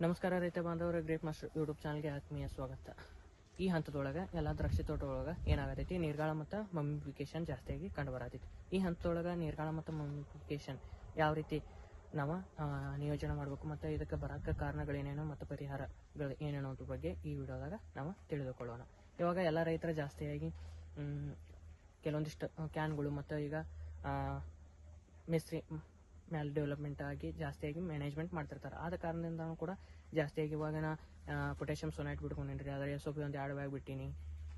ನಮಸ್ಕಾರ ರೈತ ಬಾಂಧವರ ಗ್ರೇಟ್ ಮಾಸ್ಟರ್ ಯೂಟ್ಯೂಬ್ ಚಾನಲ್ಗೆ ಆತ್ಮೀಯ ಸ್ವಾಗತ. ಈ ಹಂತದೊಳಗೆ ಎಲ್ಲ ದ್ರಾಕ್ಷಿ ತೋಟದೊಳಗೆ ಏನಾಗತೈತಿ, ನೀರ್ಗಾಳ ಮತ್ತು ಮಮ್ಮಿಫಿಕೇಶನ್ ಜಾಸ್ತಿಯಾಗಿ ಕಂಡು ಬರತೈತಿ. ಈ ಹಂತದೊಳಗೆ ನೀರ್ಗಾಳ ಮತ್ತು ಮಮ್ಮಿಫಿಕೇಶನ್ ಯಾವ ರೀತಿ ನಾವು ನಿಯೋಜನೆ ಮಾಡಬೇಕು ಮತ್ತು ಇದಕ್ಕೆ ಬರೋಕ್ಕೆ ಕಾರಣಗಳೇನೇನು ಮತ್ತು ಪರಿಹಾರಗಳು ಏನೇನು ಅನ್ನೋದ್ರ ಬಗ್ಗೆ ಈ ವಿಡಿಯೋದಾಗ ನಾವು ತಿಳಿದುಕೊಳ್ಳೋಣ. ಇವಾಗ ಎಲ್ಲ ರೈತರು ಜಾಸ್ತಿಯಾಗಿ ಕೆಲವೊಂದಿಷ್ಟು ಕ್ಯಾನ್ಗಳು ಮತ್ತು ಈಗ ಮಿಸ್ರಿ ಮ್ಯಾಲ್ ಡೆವಲಪ್ಮೆಂಟ್ ಆಗಿ ಜಾಸ್ತಿಯಾಗಿ ಮ್ಯಾನೇಜ್ಮೆಂಟ್ ಮಾಡ್ತಿರ್ತಾರೆ. ಆದ ಕಾರಣದಿಂದನೂ ಕೂಡ ಜಾಸ್ತಿಯಾಗಿ ಇವಾಗ ಪೊಟ್ಯಾಷಿಯಮ್ ಸೊನೈಟ್ ಬಿಟ್ಕೊಂಡಿನಿ ರೀ, ಆದರೆ SOP ಒಂದು 2 ಬ್ಯಾಗ್ ಬಿಟ್ಟೀನಿ,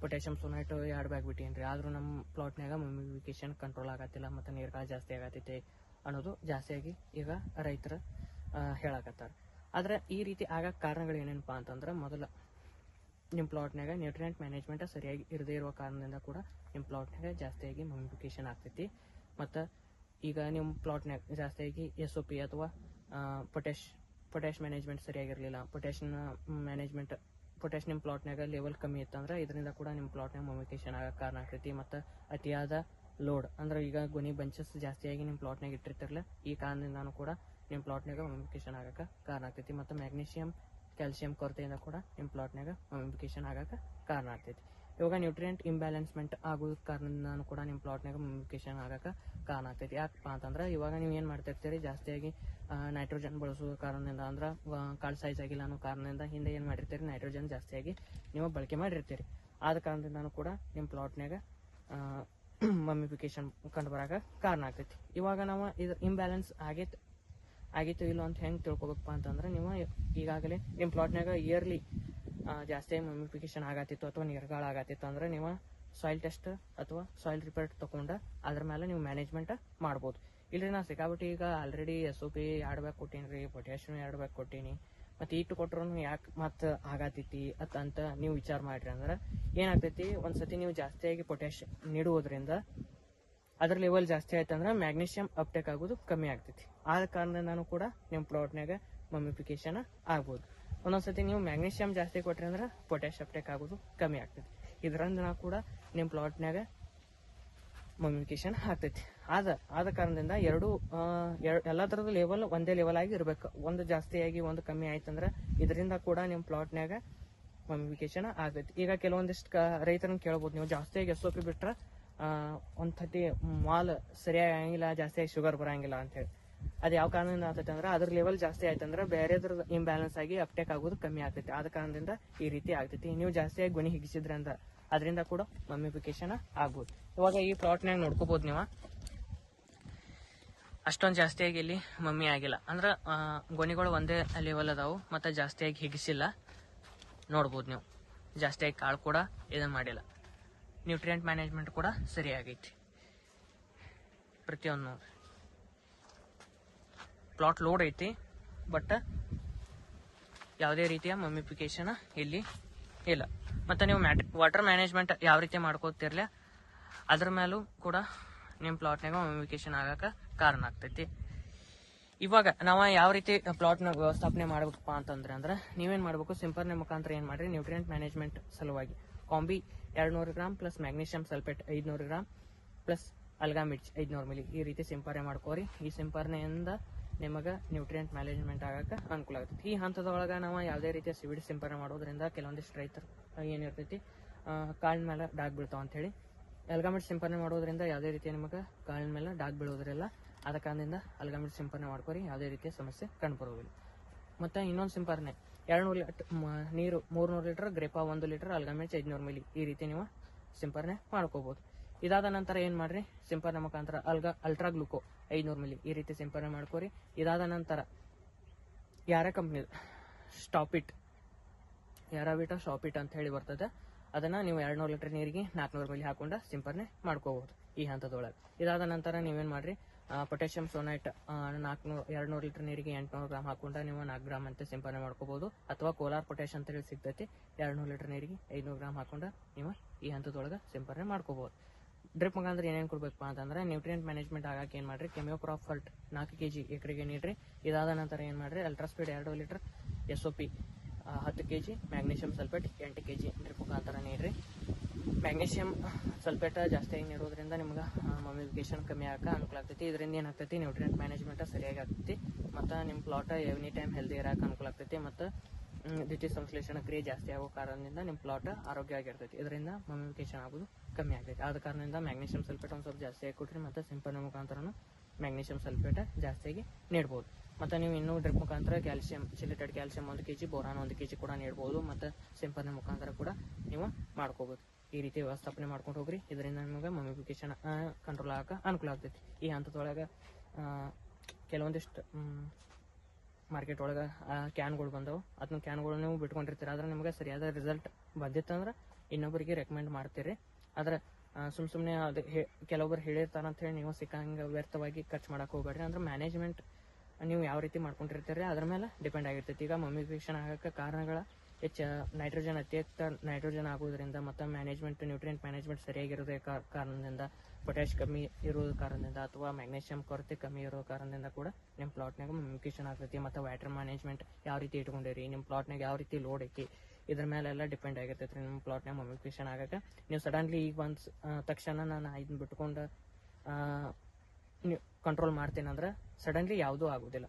ಪೊಟ್ಯಾಷಿಯಮ್ ಸೊನೈಟ್ 2 ಬ್ಯಾಗ್ ಬಿಟ್ಟೀನಿ ರೀ, ಆದರೂ ನಮ್ಮ ಪ್ಲಾಟ್ನಾಗ ಮಮ್ಮಿಫಿಕೇಶನ್ ಕಂಟ್ರೋಲ್ ಆಗತ್ತಿಲ್ಲ ಮತ್ತು ನೀರ್ಗಾಳ ಜಾಸ್ತಿ ಆಗತ್ತೈತೆ ಅನ್ನೋದು ಜಾಸ್ತಿಯಾಗಿ ಈಗ ರೈತರು ಹೇಳಕತ್ತಾರೆ. ಆದರೆ ಈ ರೀತಿ ಆಗಕ್ಕೆ ಕಾರಣಗಳು ಏನೇನಪ್ಪ ಅಂತಂದ್ರೆ, ಮೊದಲು ನಿಮ್ಮ ಪ್ಲಾಟ್ನಾಗ ನ್ಯೂಟ್ರಿಯೆಂಟ್ ಮ್ಯಾನೇಜ್ಮೆಂಟ್ ಸರಿಯಾಗಿ ಇರದೇ ಇರುವ ಕಾರಣದಿಂದ ಕೂಡ ನಿಮ್ಮ ಪ್ಲಾಟ್ನಾಗ ಜಾಸ್ತಿಯಾಗಿ ಮಮ್ಮಿಫಿಕೇಶನ್ ಆಗ್ತೈತಿ. ಮತ್ತು ಈಗ ನಿಮ್ಮ ಪ್ಲಾಟ್ನಾಗ ಜಾಸ್ತಿಯಾಗಿ SOP ಅಥವಾ ಪೊಟ್ಯಾಷ್ ಮ್ಯಾನೇಜ್ಮೆಂಟ್ ಸರಿಯಾಗಿರಲಿಲ್ಲ, ಪೊಟ್ಯಾಷ್ ನಿಮ್ಮ ಪ್ಲಾಟ್ನಾಗ ಲೆವೆಲ್ ಕಮ್ಮಿ ಇತ್ತಂದ್ರೆ ಇದರಿಂದ ಕೂಡ ನಿಮ್ಮ ಪ್ಲಾಟ್ನಾಗ ಮಮ್ಮಿಫಿಕೇಶನ್ ಆಗಕ್ಕೆ ಕಾರಣ ಆಗ್ತೈತಿ. ಮತ್ತು ಅತಿಯಾದ ಲೋಡ್ ಅಂದ್ರೆ ಈಗ ಗೊನಿ ಬಂಚಸ್ ಜಾಸ್ತಿಯಾಗಿ ನಿಮ್ಮ ಪ್ಲಾಟ್ನಾಗ ಇಟ್ಟಿರ್ತಿರಲ್ಲ, ಈ ಕಾರಣದಿಂದನೂ ಕೂಡ ನಿಮ್ಮ ಪ್ಲಾಟ್ನಾಗ ಮಮ್ಮಿಫಿಕೇಶನ್ ಆಗಕ್ಕೆ ಕಾರಣ ಆಗ್ತೈತಿ. ಮತ್ತು ಮ್ಯಾಗ್ನೀಷಿಯಮ್ ಕ್ಯಾಲ್ಸಿಯಂ ಕೊರತೆಯಿಂದ ಕೂಡ ನಿಮ್ಮ ಪ್ಲಾಟ್ನಾಗ ಮಮ್ಮಿಫಿಕೇಶನ್ ಆಗಕ್ಕೆ ಕಾರಣ ಆಗ್ತೈತಿ. ಇವಾಗ ನ್ಯೂಟ್ರಿಯೆಂಟ್ ಇಂಬ್ಯಾಲೆನ್ಸ್ಮೆಂಟ್ ಆಗೋದ ಕಾರಣದಿಂದನೂ ಕೂಡ ನಿಮ್ಮ ಪ್ಲಾಟ್ನಾಗ ಮಮ್ಮಿಫಿಕೇಶನ್ ಆಗಕ್ಕೆ ಕಾರಣ ಆಗ್ತೈತಿ. ಯಾಕಪ್ಪ ಅಂತಂದ್ರೆ, ಇವಾಗ ನೀವು ಏನು ಮಾಡ್ತಿರ್ತೀರಿ, ಜಾಸ್ತಿಯಾಗಿ ನೈಟ್ರೋಜನ್ ಬಳಸೋ ಕಾರಣದಿಂದ ಅಂದ್ರೆ ಕಾಳು ಸೈಜ್ ಆಗಿಲ್ಲ ಅನ್ನೋ ಕಾರಣದಿಂದ ಹಿಂದೆ ಏನು ಮಾಡಿರ್ತೀರಿ, ನೈಟ್ರೋಜನ್ ಜಾಸ್ತಿಯಾಗಿ ನೀವು ಬಳಕೆ ಮಾಡಿರ್ತೀರಿ. ಆದ ಕಾರಣದಿಂದನೂ ಕೂಡ ನಿಮ್ಮ ಪ್ಲಾಟ್ನಾಗ ಮಮ್ಮಿಫಿಕೇಶನ್ ಕಂಡು ಬರೋಕೆ ಕಾರಣ ಆಗ್ತೈತಿ. ಇವಾಗ ನಾವು ಇದು ಇಂಬ್ಯಾಲೆನ್ಸ್ ಆಗಿತ್ತು ಇಲ್ಲ ಅಂತ ಹೆಂಗೆ ತಿಳ್ಕೊಬೇಕಪ್ಪ ಅಂತಂದ್ರೆ, ನೀವು ಈಗಾಗಲೇ ನಿಮ್ಮ ಪ್ಲಾಟ್ನಾಗ ಇಯರ್ಲಿ ಜಾಸ್ತಿಯಾಗಿ ಮಮ್ಮಿಫಿಕೇಶನ್ ಆಗತ್ತಿತ್ತು ಅಥವಾ ನೀರ್ಗಾಳ ಆಗತ್ತಿತ್ತು ಅಂದ್ರೆ ನೀವು ಸಾಯಿಲ್ ಟೆಸ್ಟ್ ಅಥವಾ ಸಾಯಿಲ್ ರಿಪೋರ್ಟ್ ತೊಗೊಂಡು ಅದ್ರ ಮೇಲೆ ನೀವು ಮ್ಯಾನೇಜ್ಮೆಂಟ್ ಮಾಡ್ಬೋದು. ಇಲ್ರಿ ನಾ ಸಿಕ್ಕಾಬಿಟ್ಟು ಈಗ ಆಲ್ರೆಡಿ SOP 2 ಬ್ಯಾಗ್ ಕೊಟ್ಟೀನಿ ರೀ, ಪೊಟ್ಯಾಷಿಯಮ್ 2 ಬ್ಯಾಗ್ ಕೊಟ್ಟೀನಿ, ಮತ್ತು ಇಟ್ಟು ಕೊಟ್ಟರು ಯಾಕೆ ಮತ್ತೆ ಆಗತೈತಿ ಅಂತ ನೀವು ವಿಚಾರ ಮಾಡಿರಿ ಅಂದ್ರೆ ಏನಾಗ್ತೈತಿ, ಒಂದ್ಸತಿ ನೀವು ಜಾಸ್ತಿಯಾಗಿ ಪೊಟ್ಯಾಷ್ ನೀಡುವುದರಿಂದ ಅದ್ರ ಲೆವೆಲ್ ಜಾಸ್ತಿ ಆಯ್ತಂದ್ರೆ ಮ್ಯಾಗ್ನೀಷಿಯಮ್ ಅಪ್ಟೇಕ್ ಆಗೋದು ಕಮ್ಮಿ ಆಗ್ತೈತಿ. ಆದ ಕಾರಣದಿಂದನೂ ಕೂಡ ನಿಮ್ಮ ಪ್ಲಾಟ್ನಾಗ ಮಮ್ಮಿಫಿಕೇಶನ್ ಆಗ್ಬೋದು. ಒಂದೊಂದ್ಸತಿ ನೀವು ಮ್ಯಾಗ್ನೀಷಿಯಮ್ ಜಾಸ್ತಿ ಕೊಟ್ರಿ ಅಂದ್ರೆ ಪೊಟ್ಯಾಷ್ ಅಪ್ಟೇಕ್ ಆಗೋದು ಕಮ್ಮಿ ಆಗ್ತೈತಿ. ಇದರಿಂದ ಕೂಡ ನಿಮ್ಮ ಪ್ಲಾಟ್ನಾಗ ಮಮ್ಮಿಫಿಕೇಶನ್ ಆಗ್ತೈತಿ. ಆದ ಕಾರಣದಿಂದ ಎಲ್ಲ ಥರದ ಲೆವೆಲ್ ಒಂದೇ ಲೆವೆಲ್ ಆಗಿ ಇರಬೇಕು. ಒಂದು ಜಾಸ್ತಿಯಾಗಿ ಒಂದು ಕಮ್ಮಿ ಆಯ್ತಂದ್ರೆ ಇದರಿಂದ ಕೂಡ ನಿಮ್ಮ ಪ್ಲಾಟ್ನಾಗ ಮಮ್ಮಿಫಿಕೇಶನ್ ಆಗ್ತೈತಿ. ಈಗ ಕೆಲವೊಂದಿಷ್ಟು ರೈತರನ್ನ ಕೇಳ್ಬೋದು, ನೀವು ಜಾಸ್ತಿಯಾಗಿ SOP ಬಿಟ್ರೆ ಒಂದ್ಸತಿ ಮಾಲ್ ಸರಿಯಾಗಿ ಆಗಂಗಿಲ್ಲ, ಜಾಸ್ತಿಯಾಗಿ ಶುಗರ್ ಬರಂಗಿಲ್ಲ ಅಂತ ಹೇಳಿ. ಅದು ಯಾವ ಕಾರಣದಿಂದ ಆಗ್ತೈತೆ ಅಂದ್ರೆ, ಅದ್ರ ಲೆವೆಲ್ ಜಾಸ್ತಿ ಆಯ್ತಂದ್ರೆ ಬೇರೆದ್ರ ಇಂಬ್ಯಾಲೆನ್ಸ್ ಆಗಿ ಅಪ್ಟೇಕ್ ಆಗೋದು ಕಮ್ಮಿ ಆಗ್ತೈತಿ. ಆದ ಕಾರಣದಿಂದ ಈ ರೀತಿ ಆಗ್ತೈತಿ. ನೀವು ಜಾಸ್ತಿಯಾಗಿ ಗೊನಿ ಹಿಗಿಸಿದ್ರೆ ಅಂದ್ರೆ ಅದರಿಂದ ಕೂಡ ಮಮ್ಮಿಫಿಕೇಶನ್ ಆಗ್ಬೋದು. ಇವಾಗ ಈ ಪ್ಲಾಟ್ನಾಗ ನೋಡ್ಕೋಬಹುದು, ನೀವು ಅಷ್ಟೊಂದು ಜಾಸ್ತಿಯಾಗಿ ಇಲ್ಲಿ ಮಮ್ಮಿ ಆಗಿಲ್ಲ ಅಂದ್ರೆ ಗೊನಿಗಳು ಒಂದೇ ಲೆವೆಲ್ ಅದಾವು ಮತ್ತು ಜಾಸ್ತಿಯಾಗಿ ಹಿಗಿಸಿಲ್ಲ. ನೋಡ್ಬೋದು ನೀವು ಜಾಸ್ತಿಯಾಗಿ ಕಾಳು ಕೂಡ ಇದನ್ನು ಮಾಡಿಲ್ಲ. ನ್ಯೂಟ್ರಿಯೆಂಟ್ ಮ್ಯಾನೇಜ್ಮೆಂಟ್ ಕೂಡ ಸರಿಯಾಗೈತಿ. ಪ್ರತಿಯೊಂದು ಪ್ಲಾಟ್ ಲೋಡ್ ಐತಿ, ಬಟ್ ಯಾವುದೇ ರೀತಿಯ ಮಮ್ಮಿಫಿಕೇಶನ್ ಇಲ್ಲಿ ಇಲ್ಲ. ಮತ್ತು ನೀವು ವಾಟರ್ ಮ್ಯಾನೇಜ್ಮೆಂಟ್ ಯಾವ ರೀತಿ ಮಾಡ್ಕೋತಿರ್ಲಿ ಅದ್ರ ಮೇಲೂ ಕೂಡ ನಿಮ್ಮ ಪ್ಲಾಟ್ನಾಗ ಮಮ್ಮಿಫಿಕೇಶನ್ ಆಗಕ್ಕೆ ಕಾರಣ ಆಗ್ತೈತಿ. ಇವಾಗ ನಾವು ಯಾವ ರೀತಿ ಪ್ಲಾಟ್ನ ವ್ಯವಸ್ಥಾಪನೆ ಮಾಡಬೇಕಪ್ಪ ಅಂತಂದ್ರೆ ನೀವೇನು ಮಾಡಬೇಕು, ಸಿಂಪರ್ನೆ ಮುಖಾಂತರ ಏನು ಮಾಡಿರಿ, ನ್ಯೂಟ್ರಿಯೆಂಟ್ ಮ್ಯಾನೇಜ್ಮೆಂಟ್ ಸಲುವಾಗಿ combi 200 gram plus magnesium sulphate 500 gram plus ಅಲ್ಗಾಮಿಡ್ಸ್ 500 ಮಿಲಿ ಈ ರೀತಿ ಸಿಂಪರಣೆ ಮಾಡ್ಕೋರಿ. ಈ ಸಿಂಪರಣೆಯಿಂದ ನಿಮಗೆ ನ್ಯೂಟ್ರಿಯೆಂಟ್ ಮ್ಯಾನೇಜ್ಮೆಂಟ್ ಆಗಕ್ಕೆ ಅನುಕೂಲ ಆಗ್ತೈತಿ. ಈ ಹಂತದೊಳಗೆ ನಾವು ಯಾವುದೇ ರೀತಿಯ ಸಿವಿಡ್ ಸಿಂಪರಣೆ ಮಾಡೋದ್ರಿಂದ ಕೆಲವೊಂದಿಷ್ಟು ರೈತರು ಏನಿರ್ತೈತಿ, ಕಾಳಿನ ಮೇಲೆ ಡಾಗ್ ಬೀಳ್ತಾವ ಅಂತೇಳಿ ಅಲ್ಗಾಮಿಡ್ ಸಿಂಪರಣೆ ಮಾಡೋದ್ರಿಂದ ಯಾವುದೇ ರೀತಿಯ ನಿಮಗೆ ಕಾಳಿನ ಮೇಲೆ ಡಾಗ್ ಬೀಳೋದ್ರಿಲ್ಲ. ಆದ ಕಾರಣದಿಂದ ಅಲ್ಗಾಮಿಡ್ ಸಿಂಪರಣೆ ಮಾಡ್ಕೋರಿ, ಯಾವುದೇ ರೀತಿಯ ಸಮಸ್ಯೆ ಕಂಡುಬರೋದಿಲ್ಲ. ಮತ್ತು ಇನ್ನೊಂದು ಸಿಂಪರಣೆ 200 ಲೀಟರ್ ನೀರು 300 ಲೀಟರ್ ಗ್ರೇಪಾ 1 ಲೀಟರ್ ಅಲ್ಗಾಮಿಡ್ಸ್ 500 ಮಿಲಿ ಈ ರೀತಿ ನೀವು ಸಿಂಪರಣೆ ಮಾಡ್ಕೋಬಹುದು. ಇದಾದ ನಂತರ ಏನು ಮಾಡ್ರಿ, ಸಿಂಪರಣೆ ಮುಖಾಂತರ ಅಲ್ಟ್ರಾ ಗ್ಲೂಕೋ 500 ಮಿಲಿ ಈ ರೀತಿ ಸಿಂಪರಣೆ ಮಾಡ್ಕೋರಿ. ಇದಾದ ನಂತರ ಯಾರ ಕಂಪ್ನಿ ಸ್ಟಾಪಿಟ್ ಯಾರಾಬಿಟ ಶಾಪಿಟ್ ಅಂತ ಹೇಳಿ ಬರ್ತದೆ, ಅದನ್ನು ನೀವು 200 ಲೀಟರ್ ನೀರಿಗೆ 400 ಮಿಲಿ ಹಾಕೊಂಡು ಸಿಂಪರಣೆ ಮಾಡ್ಕೋಬಹುದು ಈ ಹಂತದೊಳಗೆ. ಇದಾದ ನಂತರ ನೀವೇನು ಮಾಡ್ರಿ, ಪೊಟ್ಯಾಷಿಯಮ್ ಸೋನೈಟ್ 200 ಲೀಟರ್ ನೀರಿಗೆ 800 ಗ್ರಾಮ್ ಹಾಕೊಂಡು ನೀವು 4 ಗ್ರಾಮ್ ಅಂತ ಸಿಂಪರಣೆ ಮಾಡ್ಕೋಬಹುದು. ಅಥವಾ ಕೋಲಾರ್ ಪೊಟ್ಯಾಷ್ ಅಂತ ಹೇಳಿ ಸಿಗ್ತೈತಿ, 200 ಲೀಟರ್ ನೀರಿಗೆ 500 ಗ್ರಾಮ್ ಹಾಕೊಂಡು ನೀವು ಈ ಹಂತದೊಳಗೆ ಸಿಂಪರಣೆ ಮಾಡ್ಕೋಬಹುದು. ಡ್ರಿಪ್ ಮುಖಾಂತರ ಏನೇನು ಕೊಡ್ಬೇಕಪ್ಪ ಅಂತಂದ್ರೆ, ನ್ಯೂಟ್ರಿಯೆಂಟ್ ಮ್ಯಾನೇಜ್ಮೆಂಟ್ ಆಗಕ್ಕೆ ಏನು ಮಾಡ್ರಿ, ಕೆಮಿಯೋಕ್ರಾಪ್ ಫಲ್ಟ್ 4 kg ಎಕರೆಗೆ ನೀಡ್ರಿ. ಇದಾದ ನಂತರ ಏನು ಮಾಡ್ರಿ, ಅಲ್ಟ್ರಾಸ್ಪೀಡ್ 2 litre SOP 10 kg magnesium sulphate 8 kg drip ಮುಖಾಂತರ ನೀಡ್ರಿ. ಮ್ಯಾಗ್ನೀಷಿಯಮ್ ಸಲ್ಫೇಟ್ ಜಾಸ್ತಿ ನೀಡೋದ್ರಿಂದ ನಿಮ್ಗೆ ಮಮ್ಮಿಫಿಕೇಶನ್ ಕಮ್ಮಿ ಆಗಕ್ಕೆ ಅನುಕೂಲ ಆಗ್ತೈತಿ. ಇದರಿಂದ ಏನಾಗ್ತೈತಿ, ನ್ಯೂಟ್ರಿಯೆಂಟ್ ಮ್ಯಾನೇಜ್ಮೆಂಟ್ ಸರಿಯಾಗಿ ಆಗ್ತೈತಿ ಮತ್ತು ನಿಮ್ಮ ಪ್ಲಾಟ್ ಎನಿ ಟೈಮ್ ಹೆಲ್ದಿ ಇರೋಕೆ ಅನುಕೂಲ ಆಗ್ತೈತಿ. ಮತ್ತು ದ್ವಿತೀಯ ಸಂಶ್ಲೇಷಣ ಕ್ರಿಯೆ ಜಾಸ್ತಿ ಆಗೋ ಕಾರಣದಿಂದ ನಿಮ್ಮ ಪ್ಲಾಟ್ ಆರೋಗ್ಯವಾಗಿರ್ತೈತಿ. ಇದರಿಂದ ಮಮ್ಮಿಫಿಕೇಶನ್ ಆಗೋದು ಕಮ್ಮಿ ಆಗ್ತೈತಿ. ಆದ ಕಾರಣದಿಂದ ಮ್ಯಾಗ್ನೀಷಿಯಮ್ ಸಲ್ಫೇಟ್ ಒಂದು ಸ್ವಲ್ಪ ಜಾಸ್ತಿ ಆಗಿ ಕೊಟ್ರಿ ಮತ್ತು ಸಿಂಪಡಣೆ ಮುಖಾಂತರನು ಮ್ಯಾಗ್ನೀಷಿಯಮ್ ಸಲ್ಫೇಟ್ ಜಾಸ್ತಿಯಾಗಿ ನೀಡ್ಬೋದು. ಮತ್ತು ನೀವು ಇನ್ನೂ ಡ್ರಿಪ್ ಮುಖಾಂತರ calcium, chelated calcium 1 kg, boron 1 kg ಕೂಡ ನೀಡ್ಬೋದು. ಮತ್ತು ಸಿಂಪಡಣೆ ಮುಖಾಂತರ ಕೂಡ ನೀವು ಮಾಡ್ಕೋಬೋದು. ಈ ರೀತಿ ವ್ಯವಸ್ಥಾಪನೆ ಮಾಡ್ಕೊಂಡು ಹೋಗ್ರಿ. ಇದರಿಂದ ನಿಮಗೆ ಮಮ್ಮಿಫಿಕೇಶನ್ ಕಂಟ್ರೋಲ್ ಆಗಕ್ಕೆ ಅನುಕೂಲ ಆಗ್ತೈತಿ. ಈ ಹಂತದೊಳಗೆ ಕೆಲವೊಂದಿಷ್ಟು ಮಾರ್ಕೆಟ್ ಒಳಗೆ ಕ್ಯಾನ್ಗಳು ಬಂದವು. ಅದನ್ನ ಕ್ಯಾನ್ಗಳು ನೀವು ಬಿಟ್ಕೊಂಡಿರ್ತೀರ. ಆದ್ರೆ ನಿಮಗೆ ಸರಿಯಾದ ರಿಸಲ್ಟ್ ಬಂದಿತ್ತಂದ್ರೆ ಇನ್ನೊಬ್ಬರಿಗೆ ರೆಕಮೆಂಡ್ ಮಾಡ್ತೀರಿ. ಆದ್ರೆ ಸುಮ್ಮನೆ ಅದು ಕೆಲವೊಬ್ಬರು ಹೇಳಿರ್ತಾರಂತ ಹೇಳಿ ನೀವು ಸಿಕ್ಕಂಗೆ ವ್ಯರ್ಥವಾಗಿ ಖರ್ಚು ಮಾಡಕ್ಕೆ ಹೋಗ್ಬೇಡ್ರಿ. ಅಂದ್ರೆ ಮ್ಯಾನೇಜ್ಮೆಂಟ್ ನೀವು ಯಾವ ರೀತಿ ಮಾಡ್ಕೊಂಡಿರ್ತೀರಿ ಅದ್ರ ಮೇಲೆ ಡಿಪೆಂಡ್ ಆಗಿರ್ತೈತಿ. ಈಗ ಮಮ್ಮಿಫಿಕೇಶನ್ ಆಗಕ್ಕೆ ಕಾರಣಗಳ ನೈಟ್ರೋಜನ್ ಅತ್ಯಧಿಕ ನೈಟ್ರೋಜನ್ ಆಗೋದ್ರಿಂದ ಮತ್ತು ಮ್ಯಾನೇಜ್ಮೆಂಟ್ ನ್ಯೂಟ್ರಿಯೆಂಟ್ ಮ್ಯಾನೇಜ್ಮೆಂಟ್ ಸರಿಯಾಗಿರೋದೇ ಕಾರಣದಿಂದ, ಪೊಟ್ಯಾಶ್ ಕಮ್ಮಿ ಇರೋದ ಕಾರಣದಿಂದ ಅಥವಾ ಮ್ಯಾಗ್ನೀಷಿಯಂ ಕೊರತೆ ಕಮ್ಮಿ ಇರೋ ಕಾರಣದಿಂದ ಕೂಡ ನಿಮ್ಮ ಪ್ಲಾಟ್ನಾಗ ಮಮ್ಮಿಫಿಕೇಶನ್ ಆಗ್ತೈತಿ. ಮತ್ತು ವಾಟರ್ ಮ್ಯಾನೇಜ್ಮೆಂಟ್ ಯಾವ ರೀತಿ ಇಟ್ಕೊಂಡಿರಿ, ನಿಮ್ಮ ಪ್ಲಾಟ್ನಾಗ ಯಾವ ರೀತಿ ಲೋಡ್ ಐತಿ, ಇದ್ರ ಮೇಲೆಲ್ಲ ಡಿಪೆಂಡ್ ಆಗಿರ್ತೈತಿ ನಿಮ್ಮ ಪ್ಲಾಟ್ನಾಗ ಮಮ್ಮಿಫಿಕೇಶನ್ ಆಗಕ್ಕೆ. ನೀವು ಸಡನ್ಲಿ ಈಗ ಬಂದ ತಕ್ಷಣ ನಾನು ಇದನ್ನ ಬಿಟ್ಕೊಂಡು ನೀವು ಕಂಟ್ರೋಲ್ ಮಾಡ್ತೀನಿ ಅಂದ್ರೆ ಸಡನ್ಲಿ ಯಾವುದೂ ಆಗೋದಿಲ್ಲ.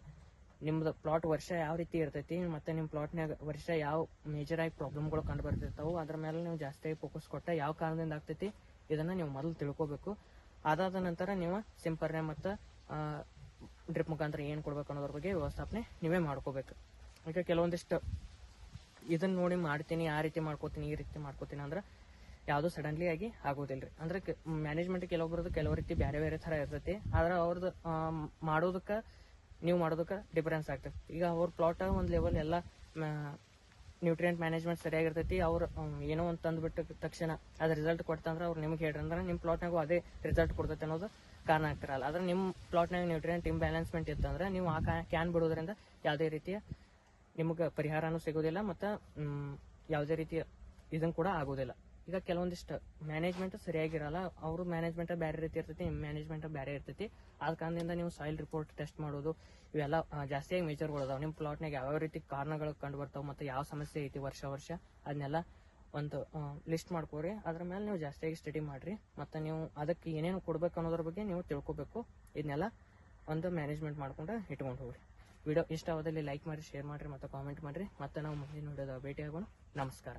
ನಿಮ್ದು ಪ್ಲಾಟ್ ವರ್ಷ ಯಾವ ರೀತಿ ಇರ್ತೈತಿ ಮತ್ತು ನಿಮ್ಮ ಪ್ಲಾಟ್ನಾಗ ವರ್ಷ ಯಾವ ಮೇಜರ್ ಆಗಿ ಪ್ರಾಬ್ಲಮ್ಗಳು ಕಂಡು ಬರ್ತಿರ್ತಾವೆ ಅದ್ರ ಮೇಲೆ ನೀವು ಜಾಸ್ತಿ ಫೋಕಸ್ ಕೊಟ್ಟ ಯಾವ ಕಾರಣದಿಂದ ಆಗ್ತೈತಿ ಇದನ್ನು ನೀವು ಮೊದಲು ತಿಳ್ಕೊಬೇಕು. ಅದಾದ ನಂತರ ನೀವು ಸಿಂಪರಣೆ ಮತ್ತು ಡ್ರಿಪ್ ಮುಖಾಂತರ ಏನು ಕೊಡ್ಬೇಕು ಅನ್ನೋದ್ರ ಬಗ್ಗೆ ವ್ಯವಸ್ಥಾಪನೆ ನೀವೇ ಮಾಡ್ಕೋಬೇಕು. ಈಗ ಕೆಲವೊಂದಿಷ್ಟು ಇದನ್ನ ನೋಡಿ ಮಾಡ್ತೀನಿ, ಆ ರೀತಿ ಮಾಡ್ಕೋತೀನಿ, ಈ ರೀತಿ ಮಾಡ್ಕೋತೀನಿ ಅಂದ್ರೆ ಯಾವುದೂ ಸಡನ್ಲಿ ಆಗಿ ಆಗೋದಿಲ್ಲ ರೀ. ಅಂದ್ರೆ ಮ್ಯಾನೇಜ್ಮೆಂಟ್ ಕೆಲವೊಬ್ರದ್ದು ಕೆಲವು ರೀತಿ ಬೇರೆ ಬೇರೆ ಥರ ಇರ್ತೈತಿ. ಆದ್ರೆ ಅವ್ರದ್ದು ಮಾಡೋದಕ್ಕೆ ನೀವು ಮಾಡೋದಕ್ಕೆ ಡಿಫರೆನ್ಸ್ ಆಗ್ತೈತಿ. ಈಗ ಅವ್ರ ಪ್ಲಾಟ್ ಒಂದು ಲೆವೆಲ್ ಎಲ್ಲ ನ್ಯೂಟ್ರಿಯೆಂಟ್ ಮ್ಯಾನೇಜ್ಮೆಂಟ್ ಸರಿಯಾಗಿರ್ತೈತಿ. ಅವ್ರು ಏನೋ ಒಂದು ತಂದುಬಿಟ್ಟು ತಕ್ಷಣ ಅದು ರಿಸಲ್ಟ್ ಕೊಡ್ತಂದ್ರೆ ಅವ್ರು ನಿಮ್ಗೆ ಹೇಳ್ರಿ ಅಂದ್ರೆ ನಿಮ್ಮ ಪ್ಲಾಟ್ನಾಗೂ ಅದೇ ರಿಸಲ್ಟ್ ಕೊಡ್ತೈತೆ ಅನ್ನೋದು ಕಾರಣ ಆಗ್ತಿರಲ್ಲ. ಆದ್ರೆ ನಿಮ್ಮ ಪ್ಲಾಟ್ನಾಗ ನ್ಯೂಟ್ರಿಯೆಂಟ್ ಇಂಬ್ಯಾಲೆನ್ಸ್ಮೆಂಟ್ ಇತ್ತಂದ್ರೆ ನೀವು ಆ ಕ್ಯಾನ್ ಬಿಡೋದ್ರಿಂದ ಯಾವುದೇ ರೀತಿಯ ನಿಮಗೆ ಪರಿಹಾರನೂ ಸಿಗೋದಿಲ್ಲ ಮತ್ತು ಯಾವುದೇ ರೀತಿಯ ಇದನ್ನು ಕೂಡ ಆಗೋದಿಲ್ಲ. ಈಗ ಕೆಲವೊಂದಿಷ್ಟು ಮ್ಯಾನೇಜ್ಮೆಂಟ್ ಸರಿಯಾಗಿರಲ್ಲ. ಅವರು ಮ್ಯಾನೇಜ್ಮೆಂಟ್ ಬೇರೆ ರೀತಿ ಇರ್ತೈತಿ, ನಿಮ್ಮ ಮ್ಯಾನೇಜ್ಮೆಂಟ್ ಬೇರೆ ಇರ್ತೈತಿ. ಆದ ಕಾರಣದಿಂದ ನೀವು ಸಾಯಿಲ್ ರಿಪೋರ್ಟ್ ಟೆಸ್ಟ್ ಮಾಡೋದು ಇವೆಲ್ಲ ಜಾಸ್ತಿಯಾಗಿ ಮೇಜರ್ಗಳು ಅದಾವೆ. ನಿಮ್ಮ ಪ್ಲಾಟ್ನಾಗ ಯಾವ್ಯಾವ ರೀತಿ ಕಾರಣಗಳು ಕಂಡು ಬರ್ತಾವೆ ಮತ್ತು ಯಾವ ಸಮಸ್ಯೆ ಐತಿ ವರ್ಷ ಅದನ್ನೆಲ್ಲ ಒಂದು ಲಿಸ್ಟ್ ಮಾಡ್ಕೋರಿ. ಅದ್ರ ಮೇಲೆ ನೀವು ಜಾಸ್ತಿಯಾಗಿ ಸ್ಟಡಿ ಮಾಡಿರಿ ಮತ್ತು ನೀವು ಅದಕ್ಕೆ ಏನೇನು ಕೊಡ್ಬೇಕು ಅನ್ನೋದ್ರ ಬಗ್ಗೆ ನೀವು ತಿಳ್ಕೊಬೇಕು. ಇದನ್ನೆಲ್ಲ ಒಂದು ಮ್ಯಾನೇಜ್ಮೆಂಟ್ ಮಾಡ್ಕೊಂಡು ಇಟ್ಕೊಂಡು ಹೋಗ್ರಿ. ವಿಡಿಯೋ ಇಷ್ಟ ಆದಲ್ಲಿ ಲೈಕ್ ಮಾಡಿ, ಶೇರ್ ಮಾಡಿರಿ ಮತ್ತು ಕಾಮೆಂಟ್ ಮಾಡಿರಿ. ಮತ್ತು ನಾವು ಮುಂದಿನ ವಿಡಿಯೋದಾಗ ಭೇಟಿ ಆಗೋಣ. ನಮಸ್ಕಾರ.